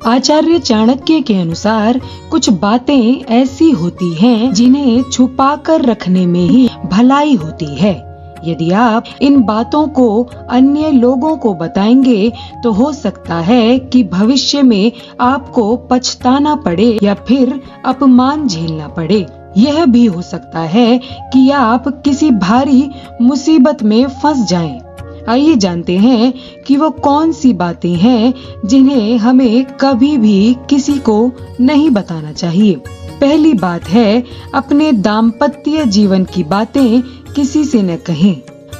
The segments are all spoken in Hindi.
आचार्य चाणक्य के अनुसार कुछ बातें ऐसी होती हैं जिन्हें छुपा कर रखने में ही भलाई होती है। यदि आप इन बातों को अन्य लोगों को बताएंगे तो हो सकता है कि भविष्य में आपको पछताना पड़े या फिर अपमान झेलना पड़े। यह भी हो सकता है कि आप किसी भारी मुसीबत में फंस जाएं। आइए जानते हैं कि वो कौन सी बातें हैं जिन्हें हमें कभी भी किसी को नहीं बताना चाहिए। पहली बात है, अपने दाम्पत्य जीवन की बातें किसी से न कहें।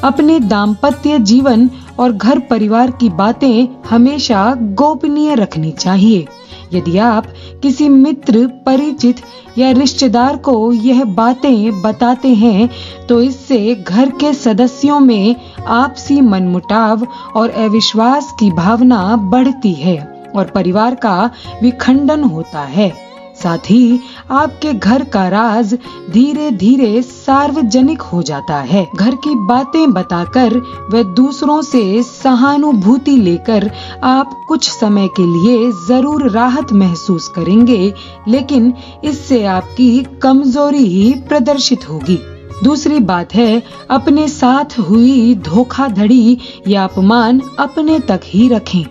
अपने दाम्पत्य जीवन और घर परिवार की बातें हमेशा गोपनीय रखनी चाहिए। यदि आप किसी मित्र, परिचित या रिश्तेदार को यह बातें बताते हैं तो इससे घर के सदस्यों में आपसी मनमुटाव और अविश्वास की भावना बढ़ती है और परिवार का विखंडन होता है। साथ ही आपके घर का राज धीरे धीरे सार्वजनिक हो जाता है। घर की बातें बताकर व दूसरों से सहानुभूति लेकर आप कुछ समय के लिए जरूर राहत महसूस करेंगे, लेकिन इससे आपकी कमजोरी ही प्रदर्शित होगी। दूसरी बात है, अपने साथ हुई धोखाधड़ी या अपमान अपने तक ही रखें।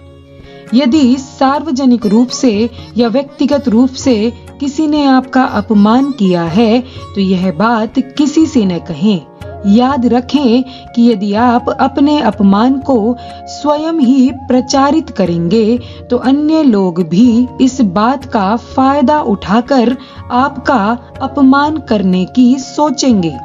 यदि सार्वजनिक रूप से या व्यक्तिगत रूप से किसी ने आपका अपमान किया है तो यह बात किसी से न कहें। याद रखें कि यदि आप अपने अपमान को स्वयं ही प्रचारित करेंगे तो अन्य लोग भी इस बात का फायदा उठाकर आपका अपमान करने की सोचेंगे,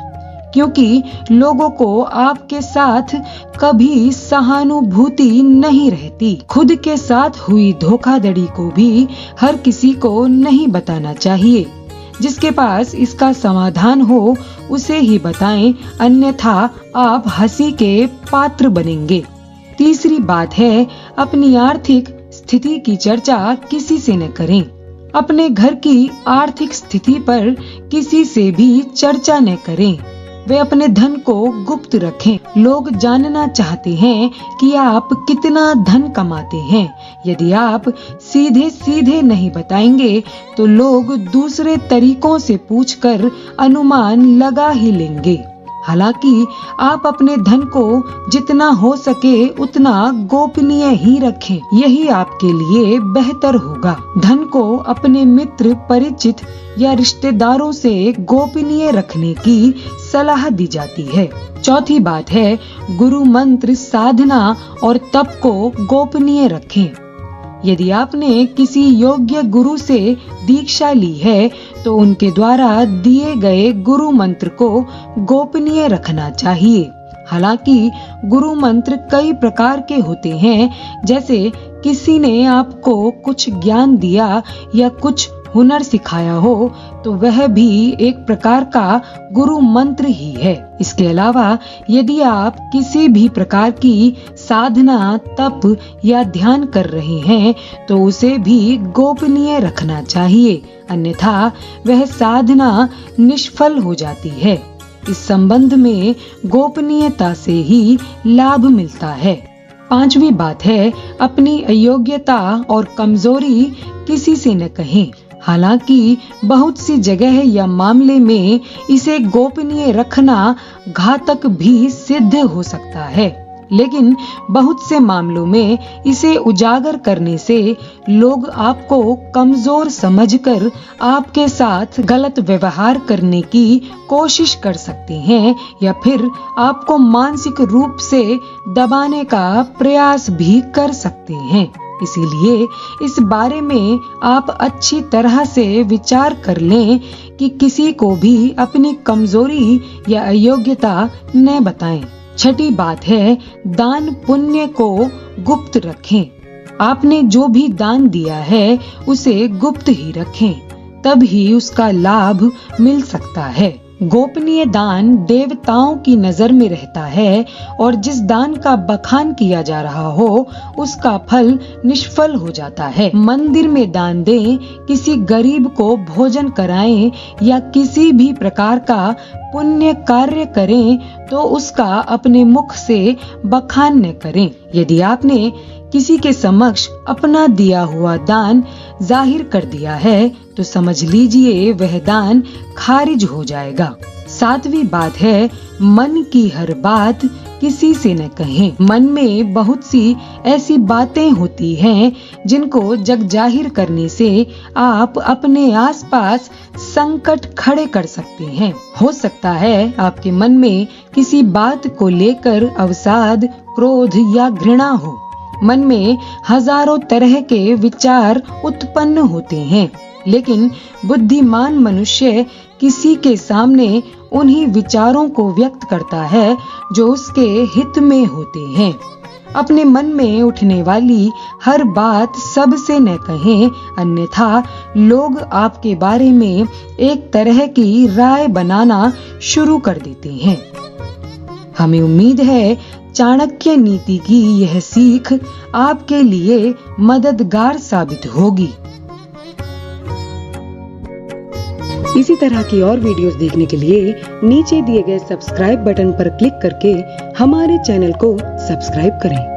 क्योंकि लोगों को आपके साथ कभी सहानुभूति नहीं रहती। खुद के साथ हुई धोखाधड़ी को भी हर किसी को नहीं बताना चाहिए। जिसके पास इसका समाधान हो उसे ही बताएं, अन्यथा आप हंसी के पात्र बनेंगे। तीसरी बात है, अपनी आर्थिक स्थिति की चर्चा किसी से न करें। अपने घर की आर्थिक स्थिति पर किसी से भी चर्चा न करें। वे अपने धन को गुप्त रखें। लोग जानना चाहते हैं कि आप कितना धन कमाते हैं। यदि आप सीधे सीधे नहीं बताएंगे तो लोग दूसरे तरीकों से पूछकर अनुमान लगा ही लेंगे। हालांकि आप अपने धन को जितना हो सके उतना गोपनीय ही रखें, यही आपके लिए बेहतर होगा। धन को अपने मित्र, परिचित या रिश्तेदारों से गोपनीय रखने की सलाह दी जाती है। चौथी बात है, गुरु मंत्र, साधना और तप को गोपनीय रखें। यदि आपने किसी योग्य गुरु से दीक्षा ली है तो उनके द्वारा दिए गए गुरु मंत्र को गोपनीय रखना चाहिए। हालांकि गुरु मंत्र कई प्रकार के होते हैं, जैसे किसी ने आपको कुछ ज्ञान दिया या कुछ हुनर सिखाया हो तो वह भी एक प्रकार का गुरु मंत्र ही है। इसके अलावा यदि आप किसी भी प्रकार की साधना, तप या ध्यान कर रहे हैं तो उसे भी गोपनीय रखना चाहिए, अन्यथा वह साधना निष्फल हो जाती है। इस संबंध में गोपनीयता से ही लाभ मिलता है। पांचवी बात है, अपनी अयोग्यता और कमजोरी किसी से न कहें। हालांकि बहुत सी जगह या मामले में इसे गोपनीय रखना घातक भी सिद्ध हो सकता है, लेकिन बहुत से मामलों में इसे उजागर करने से लोग आपको कमजोर समझकर आपके साथ गलत व्यवहार करने की कोशिश कर सकते हैं या फिर आपको मानसिक रूप से दबाने का प्रयास भी कर सकते हैं। इसीलिए इस बारे में आप अच्छी तरह से विचार कर लें कि किसी को भी अपनी कमजोरी या अयोग्यता न बताएं। छठी बात है, दान पुण्य को गुप्त रखें। आपने जो भी दान दिया है उसे गुप्त ही रखें, तब ही उसका लाभ मिल सकता है। गोपनीय दान देवताओं की नजर में रहता है और जिस दान का बखान किया जा रहा हो उसका फल निष्फल हो जाता है। मंदिर में दान दें, किसी गरीब को भोजन कराएं या किसी भी प्रकार का पुण्य कार्य करें तो उसका अपने मुख से बखान न करें। यदि आपने किसी के समक्ष अपना दिया हुआ दान जाहिर कर दिया है तो समझ लीजिए वह दान खारिज हो जाएगा। 7वीं बात है, मन की हर बात किसी से न कहें। मन में बहुत सी ऐसी बातें होती हैं जिनको जग जाहिर करने से आप अपने आसपास संकट खड़े कर सकते हैं। हो सकता है आपके मन में किसी बात को लेकर अवसाद, क्रोध या घृणा हो। मन में हजारों तरह के विचार उत्पन्न होते हैं, लेकिन बुद्धिमान मनुष्य किसी के सामने उन्हीं विचारों को व्यक्त करता है जो उसके हित में होते हैं। अपने मन में उठने वाली हर बात सबसे न कहें, अन्यथा लोग आपके बारे में एक तरह की राय बनाना शुरू कर देते हैं। हमें उम्मीद है चाणक्य नीति की यह सीख आपके लिए मददगार साबित होगी। इसी तरह की और वीडियोस देखने के लिए नीचे दिए गए सब्सक्राइब बटन पर क्लिक करके हमारे चैनल को सब्सक्राइब करें।